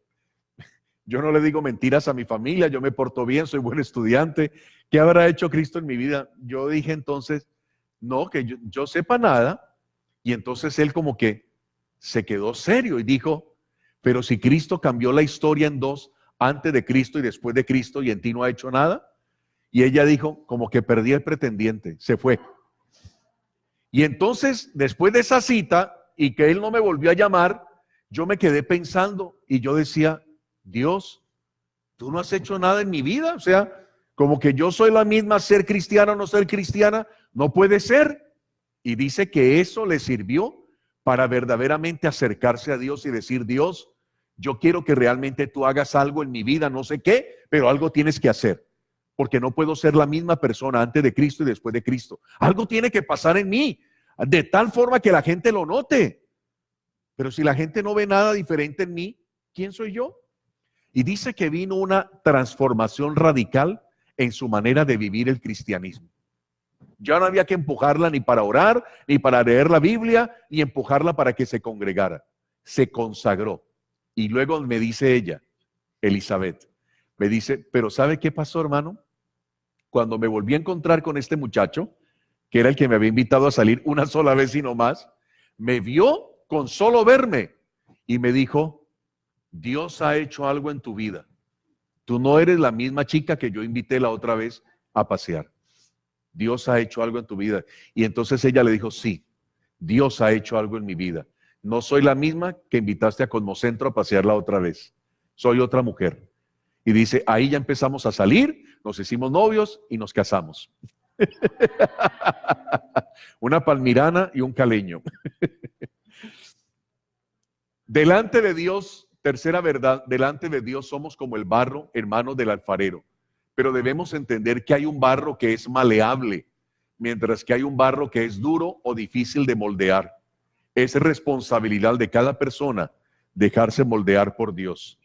yo no le digo mentiras a mi familia, yo me porto bien, soy buen estudiante. ¿Qué habrá hecho Cristo en mi vida? Yo dije entonces, no, que yo sepa nada. Y entonces él como que se quedó serio y dijo, pero si Cristo cambió la historia en dos, antes de Cristo y después de Cristo, y en ti no ha hecho nada. Y ella dijo, como que perdí el pretendiente, se fue. Y entonces, después de esa cita, y que él no me volvió a llamar, yo me quedé pensando, y yo decía, Dios, tú no has hecho nada en mi vida. O sea, como que yo soy la misma, ser cristiana o no ser cristiana, no puede ser. Y dice que eso le sirvió para verdaderamente acercarse a Dios y decir, Dios, yo quiero que realmente tú hagas algo en mi vida, no sé qué, pero algo tienes que hacer. Porque no puedo ser la misma persona antes de Cristo y después de Cristo. Algo tiene que pasar en mí, de tal forma que la gente lo note. Pero si la gente no ve nada diferente en mí, ¿quién soy yo? Y dice que vino una transformación radical en su manera de vivir el cristianismo. Ya no había que empujarla ni para orar, ni para leer la Biblia, ni empujarla para que se congregara. Se consagró. Y luego me dice ella, Elizabeth, me dice, pero ¿sabe qué pasó, hermano? Cuando me volví a encontrar con este muchacho, que era el que me había invitado a salir una sola vez y no más, me vio con solo verme y me dijo, Dios ha hecho algo en tu vida. Tú no eres la misma chica que yo invité la otra vez a pasear. Dios ha hecho algo en tu vida. Y entonces ella le dijo, sí, Dios ha hecho algo en mi vida. No soy la misma que invitaste a Cosmocentro a pasear la otra vez. Soy otra mujer. Y dice, ahí ya empezamos a salir, nos hicimos novios y nos casamos. Una palmirana y un caleño. Delante de Dios, tercera verdad, delante de Dios somos como el barro en manos del alfarero. Pero debemos entender que hay un barro que es maleable, mientras que hay un barro que es duro o difícil de moldear. Es responsabilidad de cada persona dejarse moldear por Dios.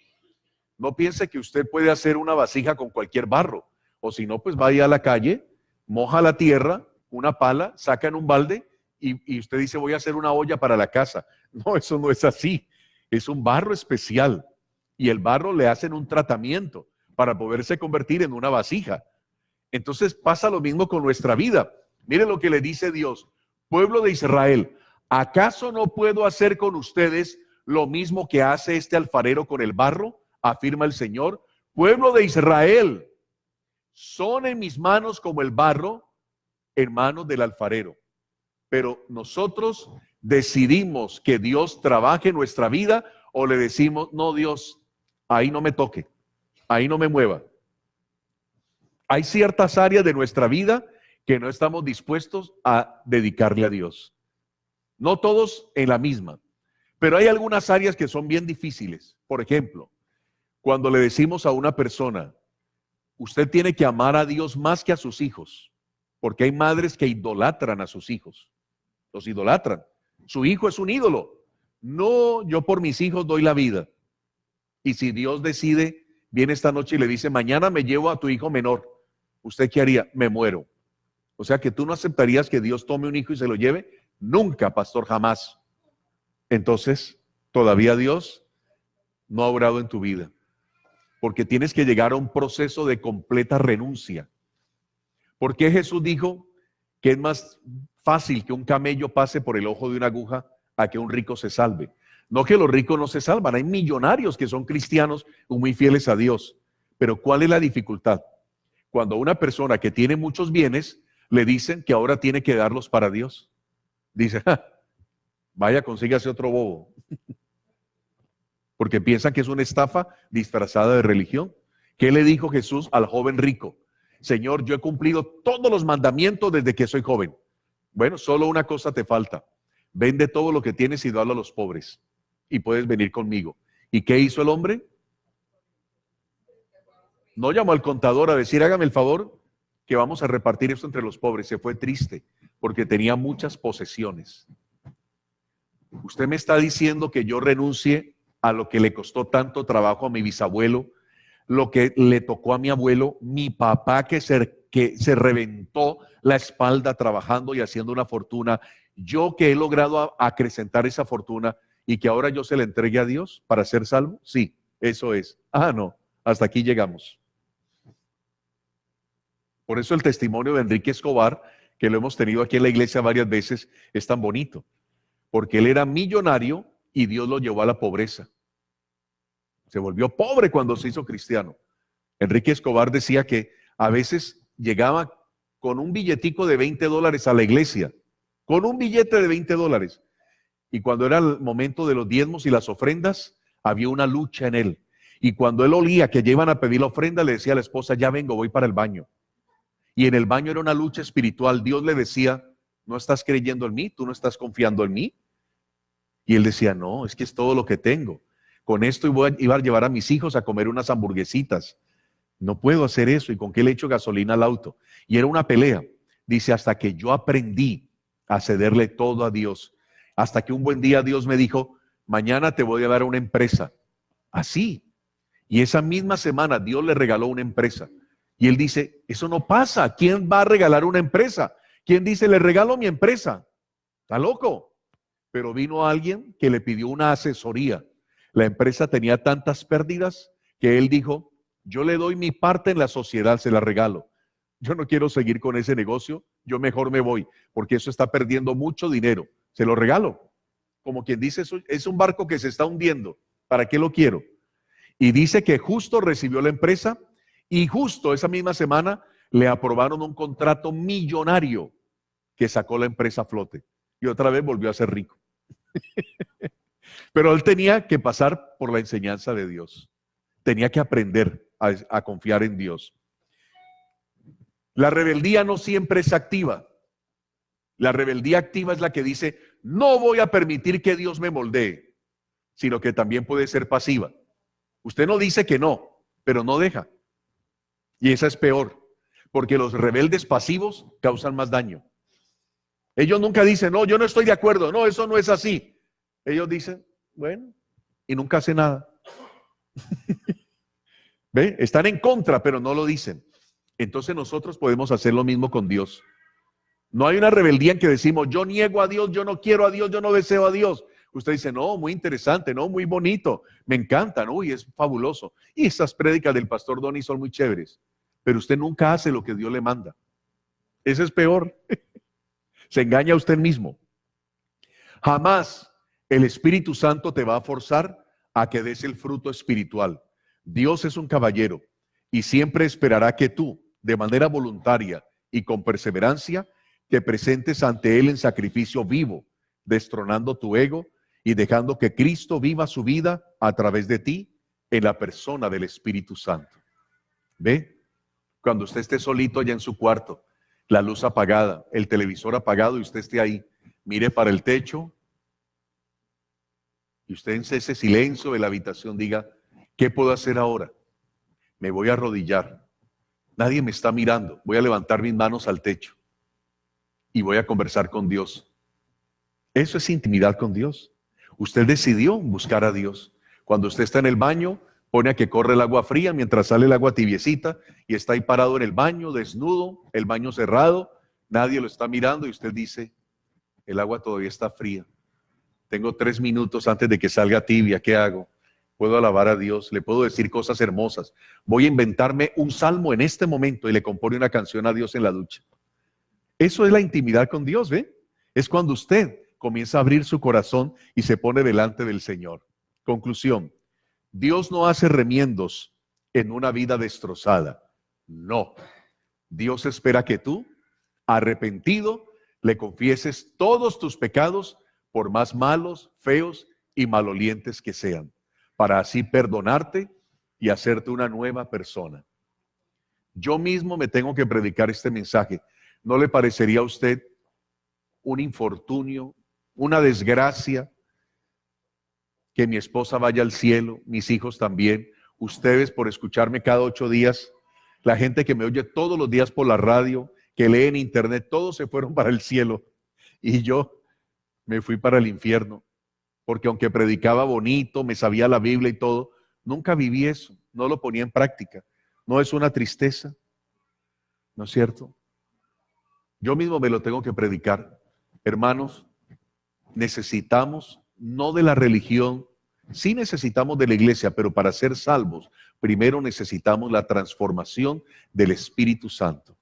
No piense que usted puede hacer una vasija con cualquier barro, o si no, pues vaya a la calle, moja la tierra, una pala, saca en un balde y usted dice, voy a hacer una olla para la casa. No, eso no es así. Es un barro especial y el barro le hacen un tratamiento para poderse convertir en una vasija. Entonces pasa lo mismo con nuestra vida. Mire lo que le dice Dios, pueblo de Israel, ¿acaso no puedo hacer con ustedes lo mismo que hace este alfarero con el barro? Afirma el Señor. Pueblo de Israel, son en mis manos como el barro en manos del alfarero. Pero nosotros decidimos que Dios trabaje en nuestra vida o le decimos, no, Dios, ahí no me toque, ahí no me mueva. Hay ciertas áreas de nuestra vida que no estamos dispuestos a dedicarle a Dios. No todos en la misma, pero hay algunas áreas que son bien difíciles. Por ejemplo, cuando le decimos a una persona, usted tiene que amar a Dios más que a sus hijos, porque hay madres que idolatran a sus hijos, los idolatran. Su hijo es un ídolo. No, yo por mis hijos doy la vida. Y si Dios decide, viene esta noche y le dice, mañana me llevo a tu hijo menor, ¿usted qué haría? Me muero. O sea que tú no aceptarías que Dios tome un hijo y se lo lleve. Nunca, pastor, jamás. Entonces, todavía Dios no ha obrado en tu vida. Porque tienes que llegar a un proceso de completa renuncia. ¿Por qué Jesús dijo que es más fácil que un camello pase por el ojo de una aguja a que un rico se salve? No que los ricos no se salvan, hay millonarios que son cristianos muy fieles a Dios. Pero ¿cuál es la dificultad? Cuando a una persona que tiene muchos bienes le dicen que ahora tiene que darlos para Dios. Dice, vaya, consígase otro bobo. Porque piensan que es una estafa disfrazada de religión. ¿Qué le dijo Jesús al joven rico? Señor, yo he cumplido todos los mandamientos desde que soy joven. Bueno, solo una cosa te falta. Vende todo lo que tienes y dalo a los pobres. Y puedes venir conmigo. ¿Y qué hizo el hombre? No llamó al contador a decir, hágame el favor, que vamos a repartir esto entre los pobres. Se fue triste porque tenía muchas posesiones. Usted me está diciendo que yo renuncie a lo que le costó tanto trabajo a mi bisabuelo, lo que le tocó a mi abuelo, mi papá que se reventó la espalda trabajando y haciendo una fortuna, yo que he logrado acrecentar esa fortuna y que ahora yo se la entregue a Dios para ser salvo. Sí, Eso es. Ah, no, hasta aquí llegamos. Por eso el testimonio de Enrique Escobar, que lo hemos tenido aquí en la iglesia varias veces, es tan bonito. Porque él era millonario y Dios lo llevó a la pobreza. Se volvió pobre cuando se hizo cristiano. Enrique Escobar decía que a veces llegaba con un billetico de $20 a la iglesia, con un billete de $20. Y cuando era el momento de los diezmos y las ofrendas, había una lucha en él. Y cuando él olía que llevan a pedir la ofrenda, le decía a la esposa, ya vengo, voy para el baño. Y en el baño era una lucha espiritual. Dios le decía, ¿no estás creyendo en mí? ¿Tú no estás confiando en mí? Y él decía, no, es que es todo lo que tengo. Con esto iba a llevar a mis hijos a comer unas hamburguesitas. No puedo hacer eso. ¿Y con qué le echo gasolina al auto? Y era una pelea. Dice, hasta que yo aprendí a cederle todo a Dios. Hasta que un buen día Dios me dijo, mañana te voy a dar una empresa. Así. Y esa misma semana Dios le regaló una empresa. Y él dice, eso no pasa. ¿Quién va a regalar una empresa? ¿Quién dice, le regalo mi empresa? Está loco. Pero vino alguien que le pidió una asesoría. La empresa tenía tantas pérdidas que él dijo, yo le doy mi parte en la sociedad, se la regalo. Yo no quiero seguir con ese negocio, yo mejor me voy, porque eso está perdiendo mucho dinero. Se lo regalo. Como quien dice, es un barco que se está hundiendo. ¿Para qué lo quiero? Y dice que justo recibió la empresa y justo esa misma semana le aprobaron un contrato millonario que sacó la empresa a flote. Y otra vez volvió a ser rico. Pero él tenía que pasar por la enseñanza de Dios. Tenía que aprender a confiar en Dios. La rebeldía no siempre es activa. La rebeldía activa es la que dice, no voy a permitir que Dios me moldee, sino que también puede ser pasiva. Usted no dice que no, pero no deja. Y esa es peor, porque los rebeldes pasivos causan más daño. Ellos nunca dicen, no, yo no estoy de acuerdo, no, eso no es así. Ellos dicen, bueno, y nunca hacen nada. ¿Ve? Están en contra, pero no lo dicen. Entonces nosotros podemos hacer lo mismo con Dios. No hay una rebeldía en que decimos, yo niego a Dios, yo no quiero a Dios, yo no deseo a Dios. Usted dice, no, muy interesante, no, muy bonito, me encantan, uy, es fabuloso. Y esas prédicas del pastor Donny son muy chéveres, pero usted nunca hace lo que Dios le manda. Ese es peor. Se engaña a usted mismo. Jamás el Espíritu Santo te va a forzar a que des el fruto espiritual. Dios es un caballero y siempre esperará que tú, de manera voluntaria y con perseverancia, te presentes ante Él en sacrificio vivo, destronando tu ego y dejando que Cristo viva su vida a través de ti en la persona del Espíritu Santo. ¿Ve? Cuando usted esté solito allá en su cuarto, la luz apagada, el televisor apagado y usted esté ahí, mire para el techo y usted en ese silencio de la habitación diga, ¿qué puedo hacer ahora? Me voy a arrodillar. Nadie me está mirando. Voy a levantar mis manos al techo y voy a conversar con Dios. Eso es intimidad con Dios. Usted decidió buscar a Dios. Cuando usted está en el baño, pone a que corre el agua fría mientras sale el agua tibiecita y está ahí parado en el baño, desnudo, el baño cerrado, nadie lo está mirando y usted dice, el agua todavía está fría. Tengo 3 minutos antes de que salga tibia, ¿qué hago? Puedo alabar a Dios, le puedo decir cosas hermosas. Voy a inventarme un salmo en este momento y le compone una canción a Dios en la ducha. Eso es la intimidad con Dios, ¿ve? Es cuando usted comienza a abrir su corazón y se pone delante del Señor. Conclusión, Dios no hace remiendos en una vida destrozada. No. Dios espera que tú, arrepentido, le confieses todos tus pecados, por más malos, feos y malolientes que sean, para así perdonarte y hacerte una nueva persona. Yo mismo me tengo que predicar este mensaje. ¿No le parecería a usted un infortunio, una desgracia, que mi esposa vaya al cielo, mis hijos también, ustedes por escucharme cada 8 días, la gente que me oye todos los días por la radio, que lee en internet, todos se fueron para el cielo y yo me fui para el infierno? Porque aunque predicaba bonito, me sabía la Biblia y todo, nunca viví eso, no lo ponía en práctica. ¿No es una tristeza? ¿No es cierto? Yo mismo me lo tengo que predicar. Hermanos, necesitamos no de la religión Sí necesitamos de la iglesia, pero para ser salvos, primero necesitamos la transformación del Espíritu Santo.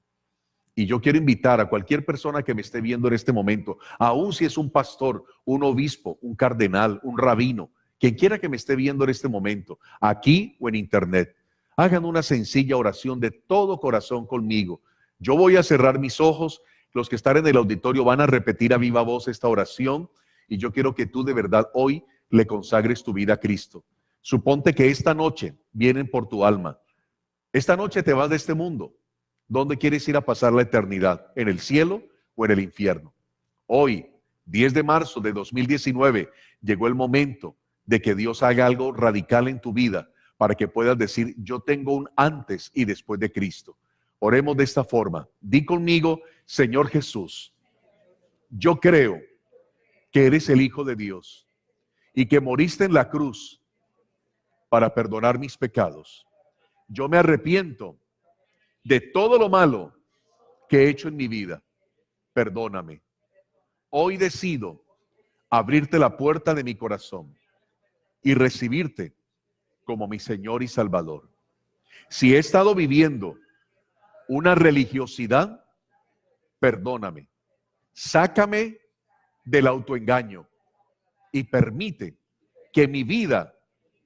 Y yo quiero invitar a cualquier persona que me esté viendo en este momento, aun si es un pastor, un obispo, un cardenal, un rabino, quien quiera que me esté viendo en este momento, aquí o en internet, hagan una sencilla oración de todo corazón conmigo. Yo voy a cerrar mis ojos, los que están en el auditorio van a repetir a viva voz esta oración y yo quiero que tú de verdad hoy le consagres tu vida a Cristo. Suponte que esta noche vienen por tu alma. Esta noche te vas de este mundo. ¿Dónde quieres ir a pasar la eternidad? ¿En el cielo o en el infierno? Hoy, 10 de marzo de 2019, llegó el momento de que Dios haga algo radical en tu vida para que puedas decir, yo tengo un antes y después de Cristo. Oremos de esta forma. Di conmigo, Señor Jesús, yo creo que eres el Hijo de Dios y que moriste en la cruz para perdonar mis pecados. Yo me arrepiento de todo lo malo que he hecho en mi vida. Perdóname. Hoy decido abrirte la puerta de mi corazón y recibirte como mi Señor y Salvador. Si he estado viviendo una religiosidad, perdóname. Sácame del autoengaño y permite que mi vida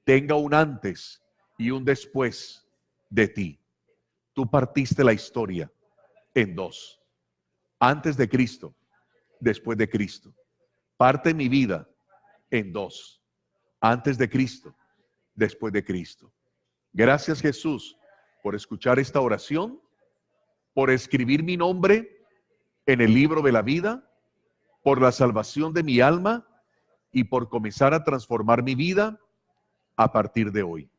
tenga un antes y un después de ti. Tú partiste la historia en dos. Antes de Cristo, después de Cristo. Parte mi vida en dos. Antes de Cristo, después de Cristo. Gracias, Jesús, por escuchar esta oración, por escribir mi nombre en el libro de la vida, por la salvación de mi alma y por comenzar a transformar mi vida a partir de hoy.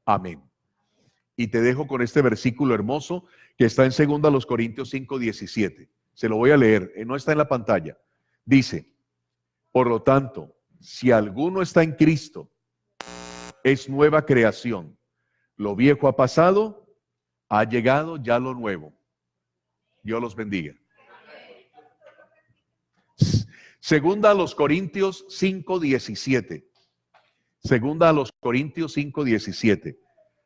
Amén. Y te dejo con este versículo hermoso que está en 2 Corintios 5:17. Se lo voy a leer, no está en la pantalla. Dice, por lo tanto, si alguno está en Cristo, es nueva creación. Lo viejo ha pasado, ha llegado ya lo nuevo. Dios los bendiga. Segunda a los Corintios 5:17. Segunda a los Corintios 5:17.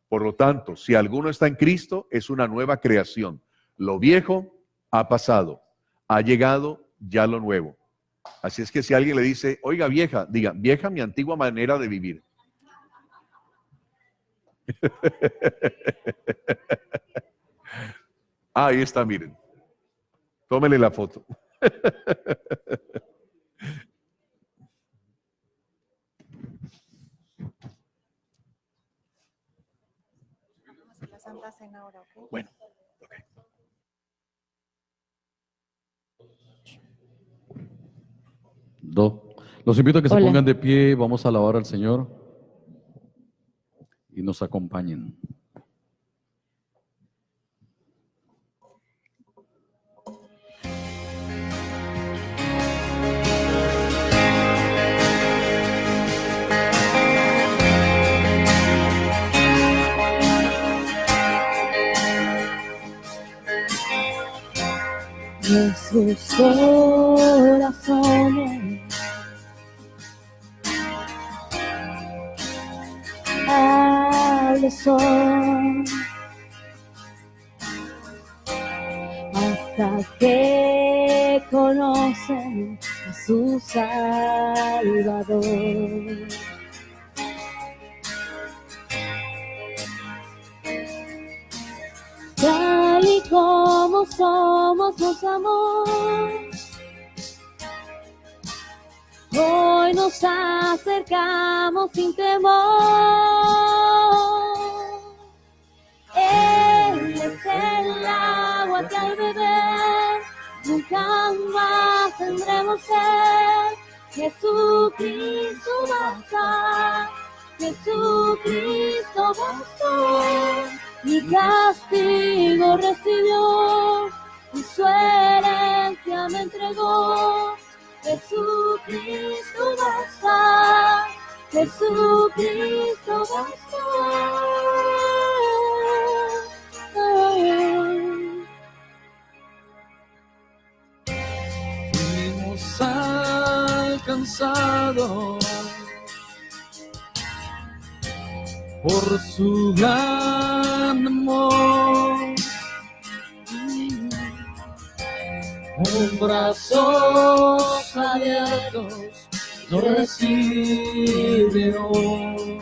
Por lo tanto, si alguno está en Cristo, es una nueva creación. Lo viejo ha pasado, ha llegado ya lo nuevo. Así es que si alguien le dice, oiga vieja, diga, vieja mi antigua manera de vivir. Ahí está, miren. Tómele la foto. La Santa Cena ahora, ¿ok? Bueno. Los invito a que se Hola. pongan de pie, vamos a alabar al Señor y nos acompañen. Nuestros corazones al sol hasta que conocen a su Salvador. Tal y como somos, nos amó. Hoy nos acercamos sin temor. Él es el agua que al beber nunca más tendremos sed. Jesucristo basta, Jesucristo bastó. Mi castigo recibió y su herencia me entregó. Jesucristo basta, Jesucristo basta. Fuimos alcanzados por su gran amor. Con brazos abiertos nos recibe hoy.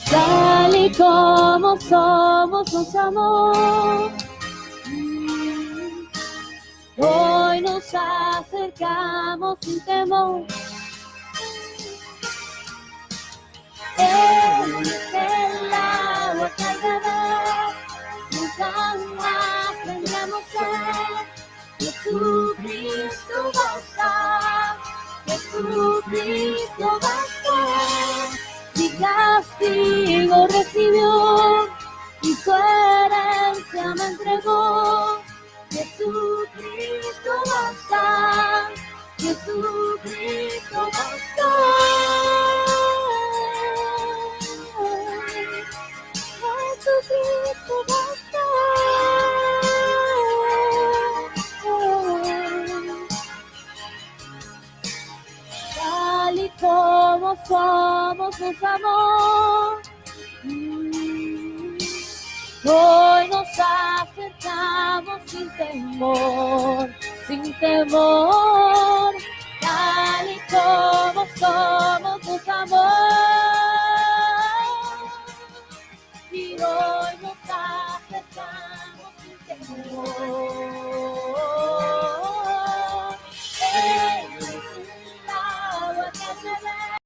Tal y como somos nos amó. Hoy nos acercamos sin temor. Él es el agua cargada, nunca más tendremos sed. Jesucristo basta, Jesucristo basta. Mi castigo recibió y su herencia me entregó. Jesucristo basta, Jesucristo basta. Jesucristo basta. Tal y como somos nos amó. Hoy nos acercamos sin temor, sin temor.